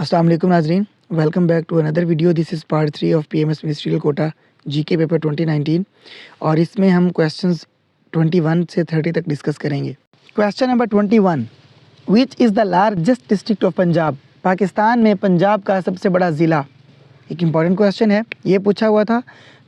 अस्सलाम वालेकुम नाजरीन, welcome back to another video. This is part 3 of PMS ministerial quota GK paper 2019 और इसमें हम क्वेश्चंस 21 से 30 तक डिस्कस करेंगे। Question number 21, which is the largest district of Punjab? Pakistan में पंजाब का सबसे बड़ा ज़िला। एक इम्पॉर्टेंट क्वेश्चन है, ये पूछा हुआ था।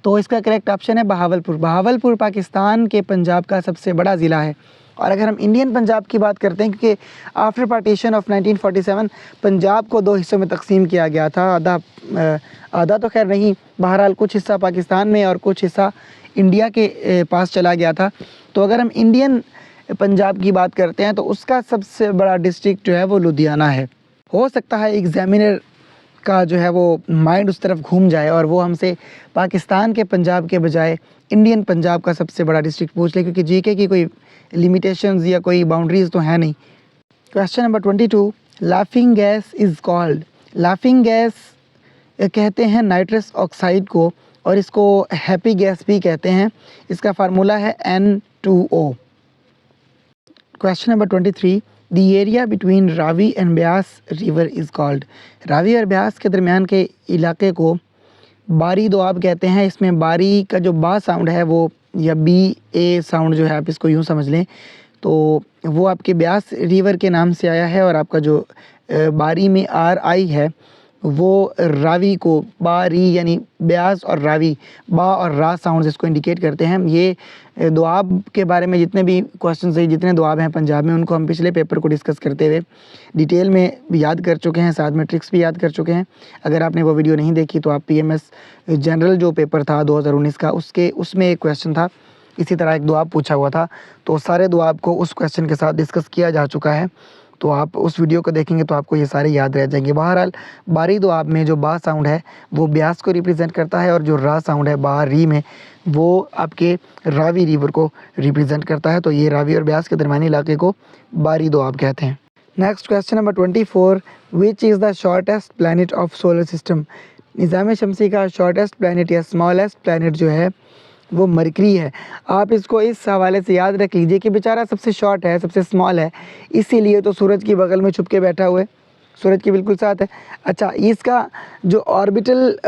तो इसका करेक्ट ऑप्शन है बहावलपुर। बहावलपुर पाकिस्तान के पंजाब का सबसे बड़ा ज़िला है। और अगर हम इंडियन पंजाब की बात करते हैं, क्योंकि आफ्टर पार्टीशन ऑफ 1947 पंजाब को दो हिस्सों में तकसीम किया गया था। आधा तो खैर नहीं, बहरहाल कुछ हिस्सा पाकिस्तान में और कुछ हिस्सा इंडिया के पास चला गया था। तो अगर हम इंडियन पंजाब की बात करते हैं तो उसका सबसे बड़ा डिस्ट्रिक्ट जो है वो लुधियाना है। हो सकता है एग्जामिनर का जो है वो माइंड उस तरफ घूम जाए और वो हमसे पाकिस्तान के पंजाब के बजाय इंडियन पंजाब का सबसे बड़ा डिस्ट्रिक्ट पूछ ले, क्योंकि जीके की कोई लिमिटेशंस या कोई बाउंड्रीज तो है नहीं। Question number 22, laughing gas is called. Laughing gas कहते हैं नाइट्रस ऑक्साइड को, और इसको हैप्पी गैस भी कहते हैं। इसका फार्मूला है N2O। Question number 23, the area between Ravi and Beas river is called. Ravi और ब्यास के दरमियान के इलाके को बारी दोआब कहते हैं। इसमें बारी का जो बा साउंड है वो, या BA साउंड जो है, आप इसको यूँ समझ लें, तो वो आपके ब्यास रिवर के नाम से आया है। और आपका जो बारी में RI है वो रावी को बारी, यानी ब्यास और रावी, बा और रा साउंड इसको इंडिकेट करते हैं। ये दोआब के बारे में जितने भी क्वेश्चन है, जितने दोआब हैं पंजाब में, उनको हम पिछले पेपर को डिस्कस करते हुए डिटेल में याद कर चुके हैं, साथ में ट्रिक्स भी याद कर चुके हैं। अगर आपने वो वीडियो नहीं देखी तो आप PMS जनरल जो पेपर था 2019 का, उसमें एक क्वेश्चन था, इसी तरह एक दोआब पूछा हुआ था। तो सारे दोआब को उस क्वेश्चन के साथ डिस्कस किया जा चुका है। तो आप उस वीडियो को देखेंगे तो आपको ये सारे याद रह जाएंगे। बहरहाल बारी दोआब में जो बा साउंड है वो ब्यास को रिप्रेजेंट करता है, और जो रा साउंड है बारी में वो आपके रावी रिवर को रिप्रेजेंट करता है। तो ये रावी और ब्यास के दरमियानी इलाके को बारी दोआब कहते हैं। Next question number 24, which is the shortest planet of solar system? निज़ाम शमसी का शॉर्टेस्ट प्लैनेट या स्मॉलेस्ट प्लैनेट जो है वो मरकरी है। आप इसको इस हवाले से याद रख लीजिए कि बेचारा सबसे शॉर्ट है, सबसे स्मॉल है, इसीलिए तो सूरज की बगल में छुप के बैठा हुआ है, सूरज के बिल्कुल साथ है। अच्छा, इसका जो ऑर्बिटल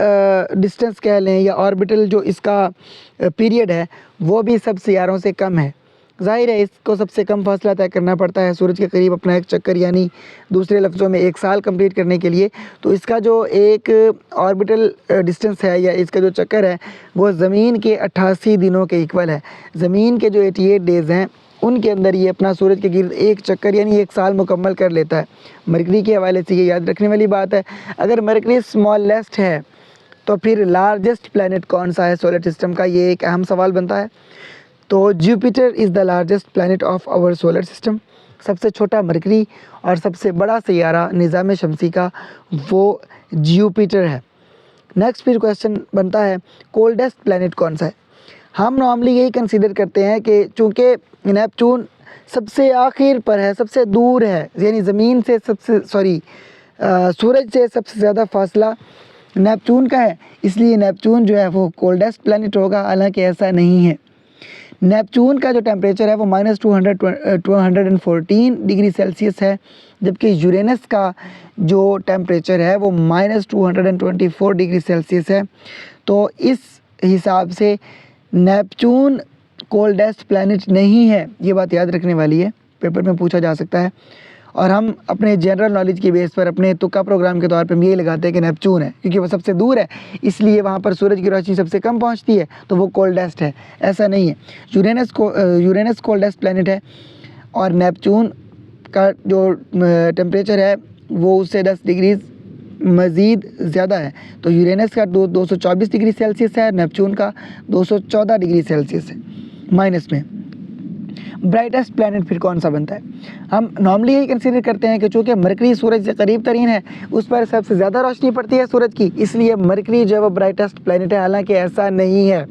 डिस्टेंस कह लें, या ऑर्बिटल जो इसका पीरियड है, वो भी सब सियारों से कम है। जाहिर है इसको सबसे कम फासला तय करना पड़ता है सूरज के करीब अपना एक चक्कर, यानी दूसरे लफ्ज़ों में 1 साल कंप्लीट करने के लिए। तो इसका जो एक ऑर्बिटल डिस्टेंस है, या इसका जो चक्कर है, वो ज़मीन के 88 दिनों के इक्वल है। ज़मीन के जो 88 डेज़ हैं उनके अंदर ये अपना सूरज के गिर्द एक चक्कर यानी 1 साल मुकम्मल कर लेता है। मरकरी के हवाले से ये याद रखने वाली बात है। अगर मरकरी स्मॉलेस्ट है तो फिर लार्जेस्ट प्लैनेट कौन सा है सोलर सिस्टम का, ये एक अहम सवाल बनता है। तो Jupiter is the largest planet of our solar system. सबसे छोटा मरकरी और सबसे बड़ा सैयारा निज़ाम शमसी का वो जुपिटर है। नेक्स्ट फिर क्वेश्चन बनता है, कोल्डेस्ट प्लैनेट कौन सा है? हम नॉर्मली यही कंसीडर करते हैं कि चूँकि नेपच्यून सबसे आखिर पर है, सबसे दूर है, यानी ज़मीन से सूरज से सबसे ज़्यादा फासला नेपच्यून का है, इसलिए नेपच्यून जो है वो कोल्डेस्ट प्लैनेट होगा। हालांकि ऐसा नहीं है। नेपच्यून का जो टेम्परेचर है वो -214 डिग्री सेल्सियस है, जबकि यूरेनस का जो टेम्परेचर है वो -224 डिग्री सेल्सियस है। तो इस हिसाब से नेपच्यून कोल्डेस्ट प्लैनेट नहीं है, ये बात याद रखने वाली है, पेपर में पूछा जा सकता है। और हम अपने जनरल नॉलेज की बेस पर, अपने तुक्का प्रोग्राम के तौर पे हम यही लगाते हैं कि नेपच्यून है, क्योंकि वो सबसे दूर है, इसलिए वहाँ पर सूरज की रोशनी सबसे कम पहुँचती है, तो वो कोल्डेस्ट है। ऐसा नहीं है। यूरेनस कोल्डेस्ट प्लैनेट है, और नेपच्यून का जो टेम्परेचर है वो उससे 10 डिग्री मज़ीद ज़्यादा है। तो यूरेनस का 224 डिग्री सेल्सियस है, नेपच्यून का 214 डिग्री सेल्सियस है माइनस में। ब्राइटेस्ट प्लैनेट फिर कौन सा बनता है? हम नॉर्मली यही कंसीडर करते हैं कि चूँकि मरकरी सूरज से करीब तरीन है, उस पर सबसे ज़्यादा रोशनी पड़ती है सूरज की, इसलिए मरकरी जो है वो ब्राइटेस्ट प्लैनेट है। हालांकि ऐसा नहीं है।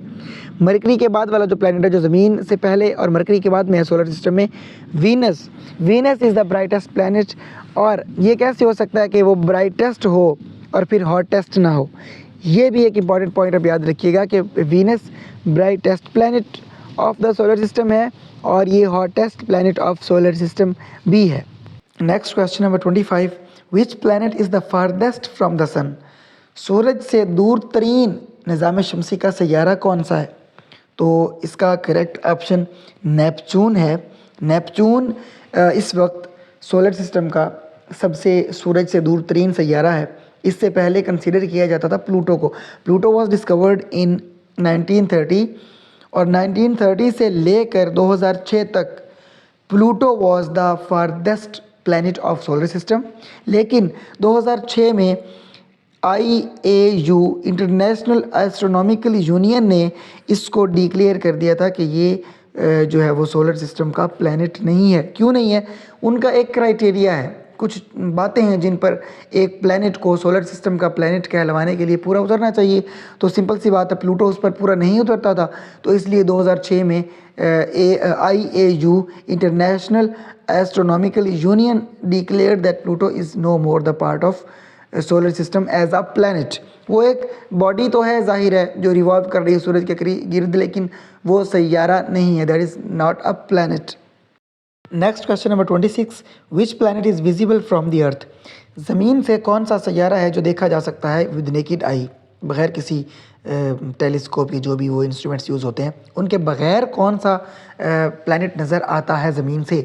मरकरी के बाद वाला जो प्लैनेट है, जो ज़मीन से पहले और मरकरी के बाद में है सोलर सिस्टम में, Venus is the brightest planet. और ये कैसे हो सकता है कि वो ब्राइटेस्ट हो और फिर हॉटेस्ट ना हो? ये भी एक इम्पॉर्टेंट पॉइंट आप याद रखिएगा कि Venus brightest planet of the solar system है, और ये hottest planet of solar system भी है। Next question number 25, which planet is the farthest from the sun, सूरज से दूर तरीन निज़ाम शमसी का सैयारा कौन सा है? तो इसका करेक्ट ऑप्शन नेपच्यून है। नेपच्यून इस वक्त सोलर सिस्टम का सबसे सूरज से दूर तरीन सैयारा है। इससे पहले कंसीडर किया जाता था प्लूटो को। प्लूटो वॉज डिस्कवर्ड इन 1930 और 1930 से लेकर 2006 तक Pluto was the farthest planet of solar system. लेकिन 2006 में IAU इंटरनेशनल एस्ट्रोनॉमिकल यूनियन ने इसको डिक्लेयर कर दिया था कि ये जो है वो सोलर सिस्टम का प्लैनेट नहीं है। क्यों नहीं है? उनका एक क्राइटेरिया है, कुछ बातें हैं जिन पर एक प्लैनेट को सोलर सिस्टम का प्लैनेट कहलवाने के लिए पूरा उतरना चाहिए। तो सिंपल सी बात है, प्लूटो उस पर पूरा नहीं उतरता था, तो इसलिए 2006 में IAU international astronomical union declared that Pluto is no more the part of solar system as a planet. वो एक बॉडी तो है, जाहिर है, जो रिवॉल्व कर रही है सूरज के गिर्द, लेकिन वो सैयारा नहीं है, that is not a planet. Next question number 26, which planet is visible from the earth, ज़मीन से कौन सा सैयारा है जो देखा जा सकता है विद नेकेड आई, बग़ैर किसी टेलीस्कोप की जो भी वो इंस्ट्रूमेंट्स यूज़ होते हैं उनके बग़ैर कौन सा प्लैनेट नज़र आता है ज़मीन से?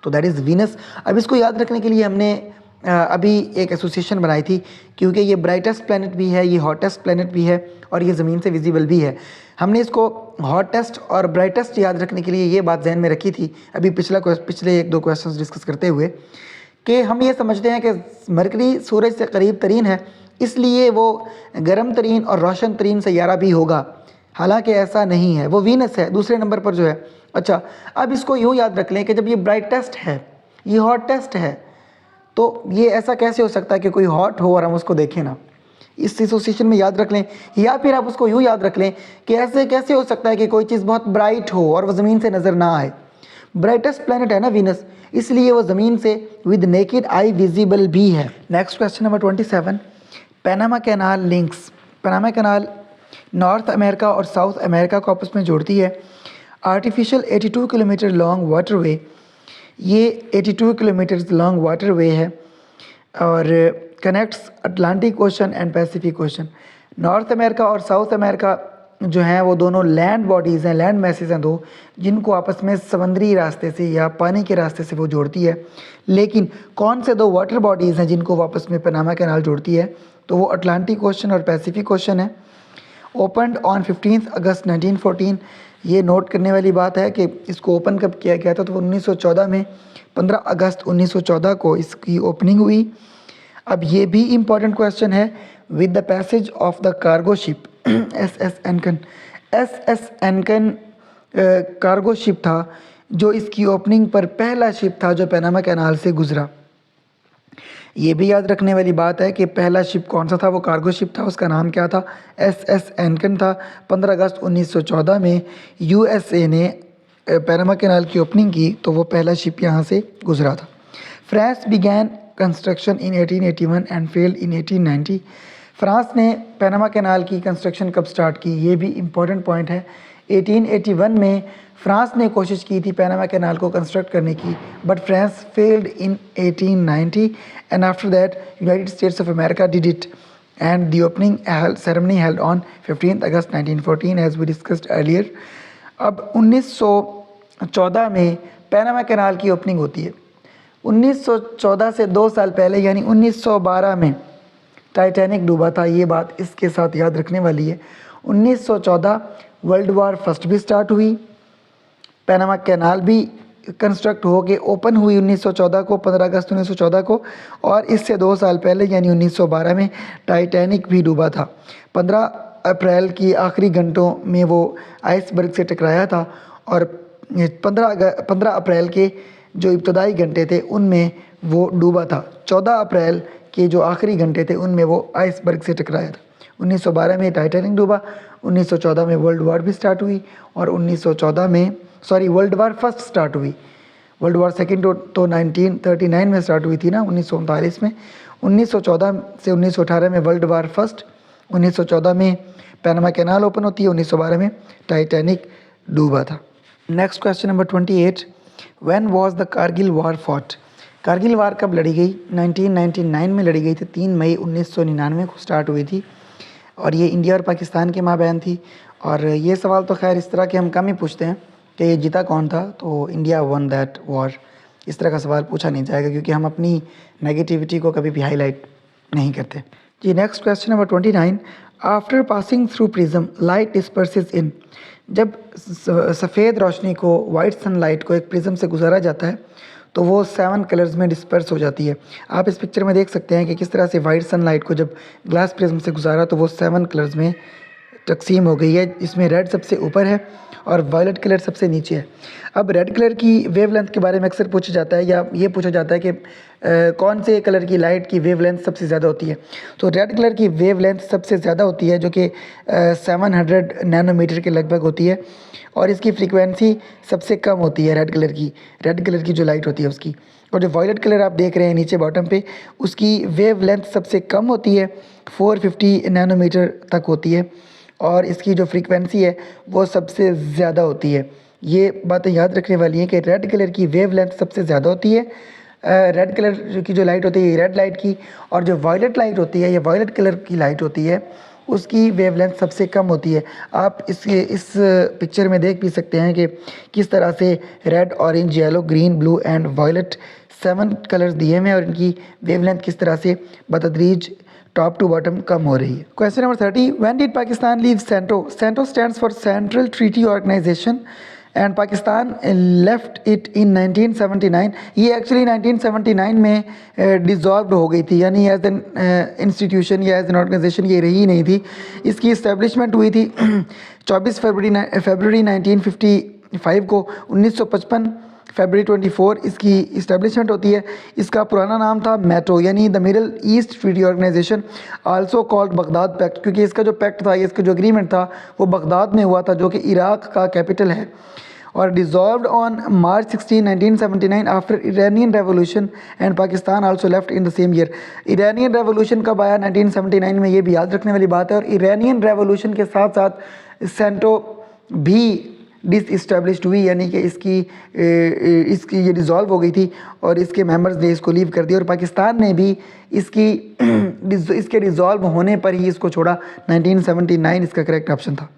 तो दैट इज़ वीनस। अब इसको याद रखने के लिए हमने अभी एक एसोसिएशन बनाई थी, क्योंकि ये ब्राइटेस्ट प्लैनेट भी है, ये हॉटेस्ट प्लैनेट भी है और ये ज़मीन से विजिबल भी है। हमने इसको हॉटेस्ट और ब्राइटेस्ट याद रखने के लिए ये बात जहन में रखी थी अभी पिछले 1-2 क्वेश्चंस डिस्कस करते हुए, कि हम ये समझते हैं कि मरकरी सूरज से करीब तरीन है, इसलिए वो गर्म तरीन और रोशन तरीन सैयारा भी होगा। हालांकि ऐसा नहीं है, वो वीनस है दूसरे नंबर पर जो है। अच्छा, अब इसको यूँ याद रख लें कि जब ये ब्राइटेस्ट है, ये हॉटेस्ट है, तो ये ऐसा कैसे हो सकता है कि कोई हॉट हो और हम उसको देखें ना? इस एसोसिएशन में याद रख लें, या फिर आप उसको यूँ याद रख लें कि ऐसे कैसे हो सकता है कि कोई चीज़ बहुत ब्राइट हो और वो ज़मीन से नज़र ना आए? ब्राइटेस्ट प्लैनेट है ना वीनस, इसलिए वो ज़मीन से विद नेकेड आई विजिबल भी है। Next question number 27, Panama canal links, Panama canal north America और साउथ अमेरिका को आपस में जोड़ती है। आर्टिफिशियल 82 किलोमीटर लॉन्ग वाटरवे, ये 82 किलोमीटर लॉन्ग वाटरवे है और connects Atlantic ocean and Pacific ocean. North America और साउथ अमेरिका जो हैं वो दोनों लैंड बॉडीज़ हैं, लैंड मैसेज हैं दो, जिनको आपस में समुद्री रास्ते से या पानी के रास्ते से वो जोड़ती है। लेकिन कौन से दो वाटर बॉडीज़ हैं जिनको वापस में पनामा कैनाल जोड़ती है? तो वो अटलांटिक ओशन और पैसिफिक ओशन है। ओपनड ऑन 15 अगस्त 1914, ये नोट करने वाली बात है कि इसको ओपन कब किया गया था? तो 1914 में 15 अगस्त 1914 को इसकी ओपनिंग हुई। अब ये भी इम्पॉर्टेंट क्वेश्चन है, with the passage of the cargo ship SS Ancon, SS Ancon cargo ship था जो इसकी ओपनिंग पर पहला शिप था जो पनामा कैनाल से गुजरा। ये भी याद रखने वाली बात है कि पहला शिप कौन सा था, वो कार्गो शिप था, उसका नाम क्या था? SS एनकन था। 15 अगस्त 1914 में USA ने पनामा कैनाल की ओपनिंग की, तो वो पहला शिप यहाँ से गुजरा था। France began construction in 1881 and failed in 1890, France ने पनामा कैनाल की कंस्ट्रक्शन कब स्टार्ट की? ये भी इम्पोर्टेंट पॉइंट है। 1881 में फ्रांस ने कोशिश की थी पनामा कैनाल को कंस्ट्रक्ट करने की, but France failed in 1890 and after that United States of America did it and the opening ceremony held on 15 August 1914 as we discussed earlier. अब 1914 में पनामा कैनाल की ओपनिंग होती है। 1914 से 2 साल पहले यानी 1912 में टाइटैनिक डूबा था, ये बात इसके साथ याद रखने वाली है। 1914 वर्ल्ड वार फर्स्ट भी स्टार्ट हुई, पनामा कैनाल भी कंस्ट्रक्ट हो के ओपन हुई 1914 को, 15 अगस्त 1914 को, और इससे 2 साल पहले यानी 1912 में टाइटैनिक भी डूबा था। 15 अप्रैल की आखिरी घंटों में वो आइसबर्ग से टकराया था और 15 अप्रैल के जो इब्तदाई घंटे थे उनमें वो डूबा था। 14 अप्रैल के जो आखिरी घंटे थे उनमें वो आइसबर्ग से टकराया था। 1912 में टाइटैनिक डूबा, 1914 में वर्ल्ड वार भी स्टार्ट हुई और 1914 में वर्ल्ड वार फर्स्ट स्टार्ट हुई। वर्ल्ड वार सेकेंड तो 1939 में स्टार्ट हुई थी ना, 1939 में। 1914 से 1918 में वर्ल्ड वार फर्स्ट, 1914 में पनामा कैनाल ओपन होती है, 1912 में टाइटैनिक डूबा था। Next question number 28, when was the Kargil war fought, Kargil war कब लड़ी गई? 1999 में लड़ी गई थी। 3 मई 1999 को स्टार्ट हुई थी और ये इंडिया और पाकिस्तान के माबैन थी। और ये सवाल तो खैर इस तरह के हम कम ही पूछते हैं कि ये जीता कौन था, तो इंडिया वन दैट वॉर। इस तरह का सवाल पूछा नहीं जाएगा क्योंकि हम अपनी नेगेटिविटी को कभी भी हाईलाइट नहीं करते। जी next question number 29। After passing through prism light disperses in. जब सफ़ेद रोशनी को, वाइट सनलाइट को एक प्रिज्म से गुजारा जाता है तो वो 7 कलर्स में डिस्पर्स हो जाती है। आप इस पिक्चर में देख सकते हैं कि किस तरह से वाइट सनलाइट को जब ग्लास प्रिज्म से गुजारा तो वो 7 कलर्स में तकसीम हो गई है। इसमें रेड सबसे ऊपर है और वायलेट कलर सबसे नीचे है। अब रेड कलर की वेवलेंथ के बारे में अक्सर पूछा जाता है या ये पूछा जाता है कि कौन से कलर की लाइट की वेवलेंथ सबसे ज़्यादा होती है। तो रेड कलर की वेवलेंथ सबसे ज़्यादा होती है जो कि 700 नैनोमीटर के लगभग होती है और इसकी फ्रीक्वेंसी सबसे कम होती है रेड कलर की जो लाइट होती है उसकी। और जो वायलेट कलर आप देख रहे हैं नीचे बॉटम पे, उसकी वेवलेंथ सबसे कम होती है, 450 नैनोमीटर तक होती है और इसकी जो फ्रीक्वेंसी है वो सबसे ज़्यादा होती है। ये बातें याद रखने वाली हैं कि रेड कलर की वेवलेंथ सबसे ज़्यादा होती है, रेड कलर की जो लाइट होती है रेड लाइट की, और जो वायलेट लाइट होती है, ये वायलेट कलर की लाइट होती है, उसकी वेवलेंथ सबसे कम होती है। आप इस पिक्चर में देख भी सकते हैं कि किस तरह से red, orange, yellow, green, blue and violet 7 colours दिए हुए हैं और इनकी वेवलेंथ किस तरह से बतदरीज टॉप टू बॉटम कम हो रही है। Question number 30। When did Pakistan leave CENTO? CENTO stands for central treaty organization and Pakistan left it in 1979। ये एक्चुअली 1979 में डिज़ोल्व हो गई थी, यानी एज एन इंस्टीट्यूशन या एज एन ऑर्गेनाइजेशन ये रही नहीं थी। इसकी इस्टेब्लिशमेंट हुई थी 24 फरवरी 1955 को। 1955 फरवरी 24 इसकी इस्टेब्लिशमेंट होती है। इसका पुराना नाम था मैटो यानी the Middle East treaty organization, also called Baghdad pact, क्योंकि इसका जो पैक्ट था, इसका जो एग्रीमेंट था वो बगदाद में हुआ था जो कि इराक़ का कैपिटल है। और dissolved on March 16, 1979 after Iranian revolution and Pakistan also left in the same year. Iranian revolution कब आया? 1979 में, ये भी याद रखने वाली बात है। और इरानियन रेवोल्यूशन के साथ साथ सेंटो भी डिसइस्टेब्लिश्ड हुई, यानी कि इसकी ये डिज़ोल्व हो गई थी और इसके मेंबर्स ने इसको लीव कर दिया और पाकिस्तान ने भी इसके डिज़ोल्व होने पर ही इसको छोड़ा। 1979 इसका करेक्ट ऑप्शन था।